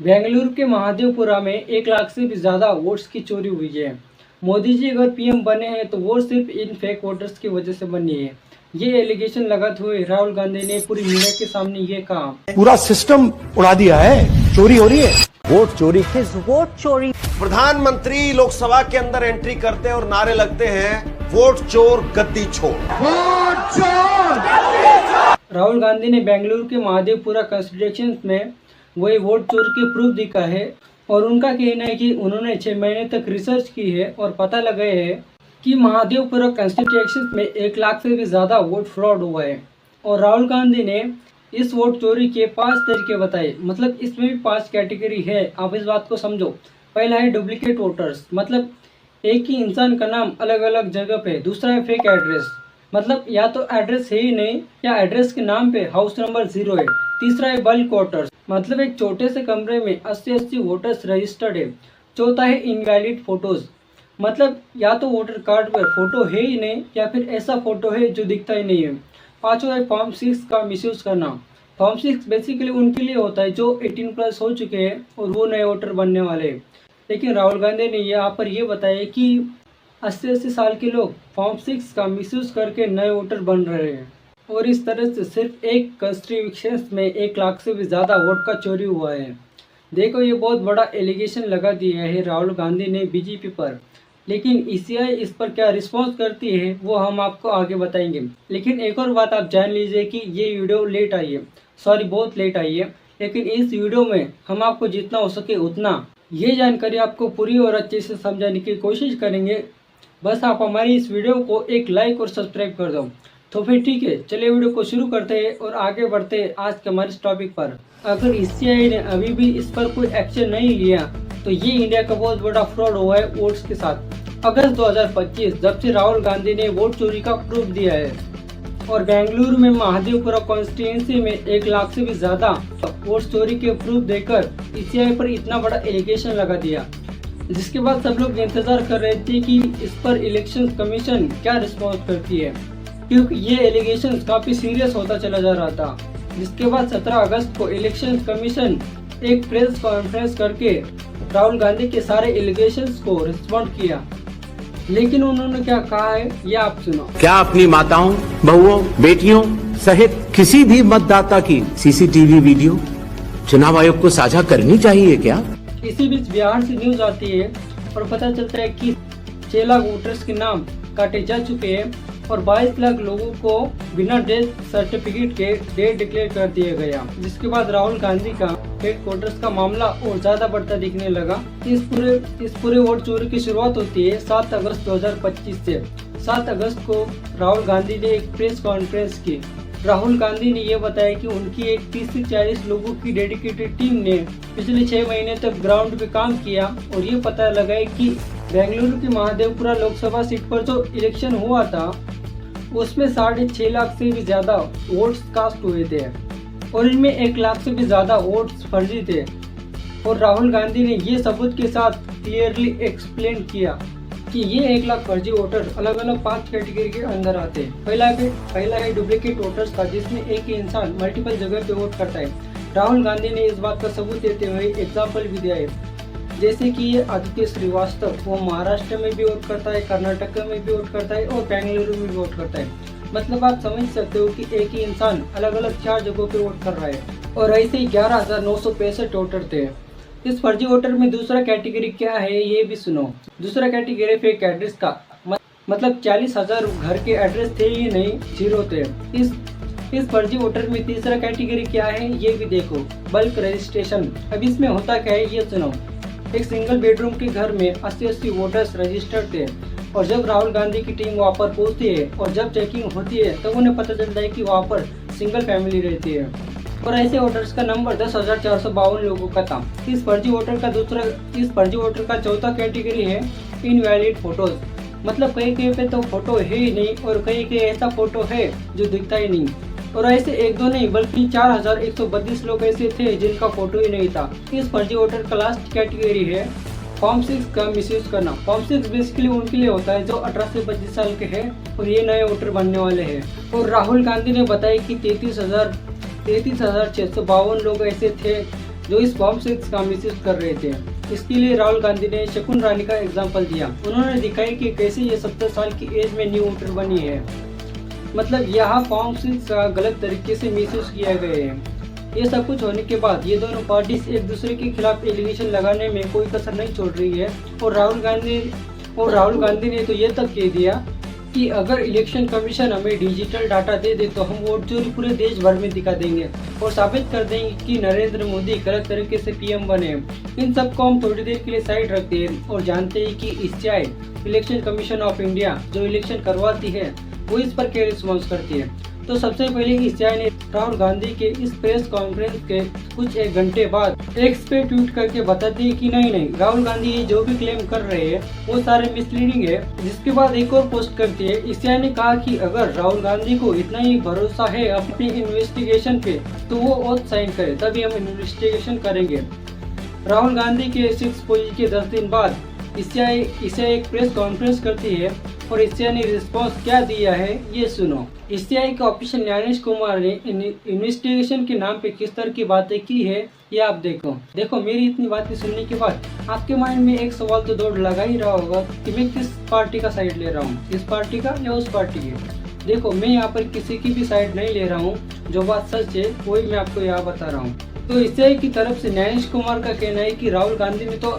बेंगलुरु के महादेवपुरा में 1 लाख से भी ज्यादा वोट्स की चोरी हुई है। मोदी जी अगर पीएम बने हैं तो वो सिर्फ इन फेक वोटर्स की वजह से बनी है। ये एलिगेशन लगाते हुए राहुल गांधी ने पूरी मीडिया के सामने ये कहा, पूरा सिस्टम उड़ा दिया है, चोरी हो रही है। वोट चोरी, किस वोट चोरी? प्रधानमंत्री लोकसभा के अंदर एंट्री करते हैं और नारे लगते हैं, वोट चोर गद्दी छोड़, वोट चोर। राहुल गांधी ने बेंगलुरु के महादेवपुरा कॉन्स्टिट्यूशन में वही वोट चोरी के प्रूफ दिखा है और उनका कहना है कि उन्होंने 6 महीने तक रिसर्च की है और पता लगाया है कि महादेवपुरा कॉन्स्टिट्यूशन में 1 लाख से भी ज़्यादा वोट फ्रॉड हुआ है। और राहुल गांधी ने इस वोट चोरी के 5 तरीके बताए, मतलब इसमें भी 5 कैटेगरी है। आप इस बात को समझो। पहला है डुप्लीकेट वोटर्स, मतलब एक ही इंसान का नाम अलग अलग जगह पे। दूसरा है फेक एड्रेस, मतलब या तो एड्रेस है ही नहीं या एड्रेस के नाम पे हाउस नंबर 0 है। तीसरा है बल्क वोटर्स, मतलब एक छोटे से कमरे में 80 वोटर्स रजिस्टर्ड है। चौथा है इनवैलिड फोटोज, मतलब या तो वोटर कार्ड पर फोटो है ही नहीं या फिर ऐसा फोटो है जो दिखता ही नहीं है। पांचवा है फॉर्म 6 का मिसयूज करना। फॉर्म 6 बेसिकली उनके लिए होता है जो 18+ हो चुके हैं और वो नए वोटर बनने वाले हैं। लेकिन राहुल गांधी ने यहाँ पर ये बताया कि 80 साल के लोग फॉर्म 6 का मिसयूज करके नए वोटर बन रहे हैं और इस तरह से सिर्फ एक कॉन्स्टिट्यूशन में 1 लाख से भी ज़्यादा वोट का चोरी हुआ है। देखो, ये बहुत बड़ा एलिगेशन लगा दिया है राहुल गांधी ने बीजेपी पर, लेकिन ईसीआई इस पर क्या रिस्पॉन्स करती है वो हम आपको आगे बताएंगे। लेकिन एक और बात आप जान लीजिए कि ये वीडियो लेट आई है, सॉरी बहुत लेट आई है, लेकिन इस वीडियो में हम आपको जितना हो सके उतना ये जानकारी आपको पूरी और अच्छे से समझाने की कोशिश करेंगे। बस आप हमारी इस वीडियो को एक लाइक और सब्सक्राइब कर दो। तो फिर ठीक है, चलिए वीडियो को शुरू करते हैं और आगे बढ़ते हैं आज के हमारे इस टॉपिक पर। अगर ईसीआई ने अभी भी इस पर कोई एक्शन नहीं लिया तो ये इंडिया का बहुत बड़ा फ्रॉड हुआ है वोट्स के साथ। अगस्त 2025 जब से राहुल गांधी ने वोट चोरी का प्रूफ दिया है और बेंगलुरु में महादेवपुरा कॉन्स्टिट्यूंसी में 1 लाख से भी ज्यादा वोट चोरी के प्रूफ देकर ईसीआई पर इतना बड़ा एलिगेशन लगा दिया, जिसके बाद सब लोग इंतजार कर रहे थे कि इस पर इलेक्शन कमीशन क्या रिस्पॉन्स करती है, क्योंकि ये एलिगेशन काफी सीरियस होता चला जा रहा था। जिसके बाद 17 अगस्त को इलेक्शन कमीशन एक प्रेस कॉन्फ्रेंस करके राहुल गांधी के सारे एलिगेशंस को रिस्पॉन्ड किया। लेकिन उन्होंने क्या कहा है ये आप सुनो। क्या अपनी माताओं, बहुओं, बेटियों सहित किसी भी मतदाता की सीसीटीवी वीडियो चुनाव आयोग को साझा करनी चाहिए क्या? इसी बीच बिहार से न्यूज आती है और पता चलता है कि 6 लाख वोटर्स के नाम काटे जा चुके हैं और 22 लाख लोगों को बिना डेथ सर्टिफिकेट के डेट डिक्लेयर कर दिया गया। जिसके बाद राहुल गांधी का फेक वोटर्स का मामला और ज्यादा बढ़ता दिखने लगा। इस पूरे वोट चोरी की शुरुआत होती है 7 अगस्त 2025 से। 7 अगस्त को राहुल गांधी ने एक प्रेस कॉन्फ्रेंस की। राहुल गांधी ने यह बताया कि उनकी एक 30 से 40 लोगों की डेडिकेटेड टीम ने पिछले 6 महीने तक ग्राउंड पे काम किया और ये पता लगाया कि बेंगलुरु की महादेवपुरा लोकसभा सीट पर जो इलेक्शन हुआ था उसमें 6.5 लाख से भी ज्यादा वोट्स कास्ट हुए थे और इनमें 1 लाख से भी ज्यादा वोट्स फर्जी थे। और राहुल गांधी ने ये सबूत के साथ क्लियरली एक्सप्लेन किया कि ये 1 लाख फर्जी वोटर अलग अलग 5 कैटेगरी के अंदर आते हैं। पहला है डुप्लीकेट वोटर्स का, जिसमें एक ही इंसान मल्टीपल जगह पे वोट करता है। राहुल गांधी ने इस बात का सबूत देते हुए एग्जाम्पल भी दिया है, जैसे कि ये आदित्य श्रीवास्तव, वो महाराष्ट्र में भी वोट करता है, कर्नाटक में भी वोट करता है और बेंगलुरु में भी वोट करता है। मतलब आप समझ सकते हो कि एक ही इंसान अलग अलग 4 जगहों पे वोट कर रहा है और ऐसे ही 11,965 वोटर थे। इस फर्जी वोटर में दूसरा कैटेगरी क्या है ये भी सुनो। दूसरा कैटेगरी फेक एड्रेस का, मतलब 40,000 घर के एड्रेस थे ही नहीं, 0 थे। इस फर्जी वोटर में तीसरा कैटेगरी क्या है ये भी देखो, बल्क रजिस्ट्रेशन। अब इसमें होता क्या है ये सुनो। एक सिंगल बेडरूम के घर में 80 वोटर्स रजिस्टर्ड थे और जब राहुल गांधी की टीम वहाँ पर पहुँचती है और जब चेकिंग होती है तो उन्हें पता चलता है कि वहाँ पर सिंगल फैमिली रहती है और ऐसे वोटर्स का नंबर 10,452 लोगों का था। इस फर्जी वोटर का चौथा कैटेगरी है इनवैलिड फोटोज, मतलब कहीं पे तो फोटो है ही नहीं और कहीं ऐसा फोटो है जो दिखता ही नहीं। और ऐसे 1-2 नहीं बल्कि 4,132 लोग ऐसे थे जिनका फोटो ही नहीं था। इस फर्जी वोटर का लास्ट कैटेगरी है फॉर्म 6 का मिसयूज करना। फॉर्म 6 बेसिकली उनके लिए होता है जो 18 से 25 साल के हैं और ये नए वोटर बनने वाले हैं। और राहुल गांधी ने बताया कि 33,652 लोग ऐसे थे जो इस फॉर्म 6 का मिसयूज कर रहे थे। इसके लिए राहुल गांधी ने शकुन रानी का एग्जाम्पल दिया। उन्होंने दिखाया कि कैसे ये 70 साल की एज में न्यू वोटर बनी है। मतलब यहाँ फॉर्म 6 का गलत तरीके से मिसयूज किया गया है। ये सब कुछ होने के बाद ये दोनों पार्टीज एक दूसरे के खिलाफ एलिगेशन लगाने में कोई कसर नहीं छोड़ रही है। और राहुल गांधी ने तो ये तक कह दिया कि अगर इलेक्शन कमीशन हमें डिजिटल डाटा दे दे तो हम वोट चोरी पूरे देश भर में दिखा देंगे और साबित कर देंगे कि नरेंद्र मोदी गलत तरीके से पीएम बने। इन सबको हम थोड़ी देर के लिए साइड रखते हैं और जानते हैं कि ICI election commission of India जो इलेक्शन करवाती है वो इस पर क्या रिस्पॉन्स करती है। तो सबसे पहले ICI ने राहुल गांधी के इस प्रेस कॉन्फ्रेंस के कुछ एक घंटे बाद एक्स पे ट्वीट करके बता दी कि नहीं राहुल गांधी ये जो भी क्लेम कर रहे हैं वो सारे मिसलीडिंग है। जिसके बाद एक और पोस्ट करती है। ICI ने कहा कि अगर राहुल गांधी को इतना ही भरोसा है अपनी इन्वेस्टिगेशन पे तो वो ओथ साइन करे, तभी हम इन्वेस्टिगेशन करेंगे। राहुल गांधी के 6 पोस्ट के 10 दिन बाद ICI एक प्रेस कॉन्फ्रेंस करती है और ICI ने रिस्पॉन्स क्या दिया है ये सुनो। ICI के ऑफिसर न्यायाधीश कुमार ने इन्वेस्टिगेशन के नाम पे किस तरह की बातें की है ये आप देखो। मेरी इतनी बातें सुनने के बाद आपके माइंड में एक सवाल तो दौड़ लगा ही रहा होगा कि मैं किस पार्टी का साइड ले रहा हूँ, इस पार्टी का या उस पार्टी की। देखो मैं यहाँ पर किसी की भी साइड नहीं ले रहा हूँ, जो बात सच है वही मैं आपको यहाँ बता रहा हूँ। तो ICI की तरफ से न्यायाधीश कुमार का कहना है कि राहुल गांधी ने तो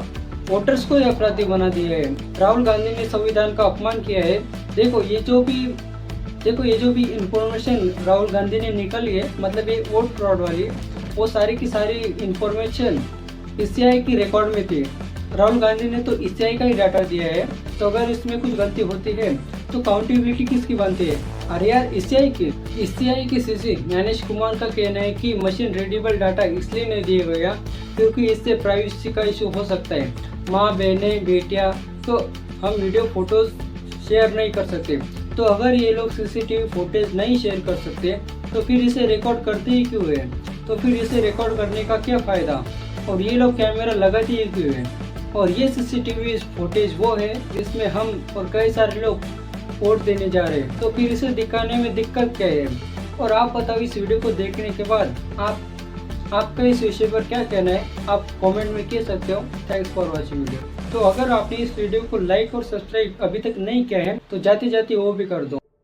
वोटर्स को अपराधी बना दिया है। राहुल गांधी ने संविधान का अपमान किया है। देखो ये जो भी इंफॉर्मेशन राहुल गांधी ने निकाली है, मतलब ये वोट फ्रॉड वाली, वो सारी की सारी इंफॉर्मेशन ICI की रिकॉर्ड में थी। राहुल गांधी ने तो ICI का ही डाटा दिया है। तो अगर इसमें कुछ गलती होती है तो काउंटेबिलिटी किसकी बनती है? अरे यार ICI की CC न्यायाधीश कुमार का कहना है कि मशीन रीडेबल डाटा इसलिए नहीं दिया गया क्योंकि इससे प्राइवेसी का इशू हो सकता है। माँ बहनें बेटियाँ तो हम वीडियो फोटोज शेयर नहीं कर सकते। तो अगर ये लोग CCTV फुटेज नहीं शेयर कर सकते तो फिर इसे रिकॉर्ड करते ही क्यों है? तो फिर इसे रिकॉर्ड करने का क्या फ़ायदा? और ये लोग कैमरा लगाते ही क्यों है? और ये CCTV फुटेज वो है जिसमें हम और कई सारे लोग वोट देने जा रहे हैं। तो फिर इसे दिखाने में दिक्कत क्या है? और आप बताओ इस वीडियो को देखने के बाद आपका इस विषय पर क्या कहना है, आप कमेंट में कह सकते हो। Thanks for watching video. तो अगर आपने इस वीडियो को लाइक और सब्सक्राइब अभी तक नहीं किया है तो जाते जाते वो भी कर दो।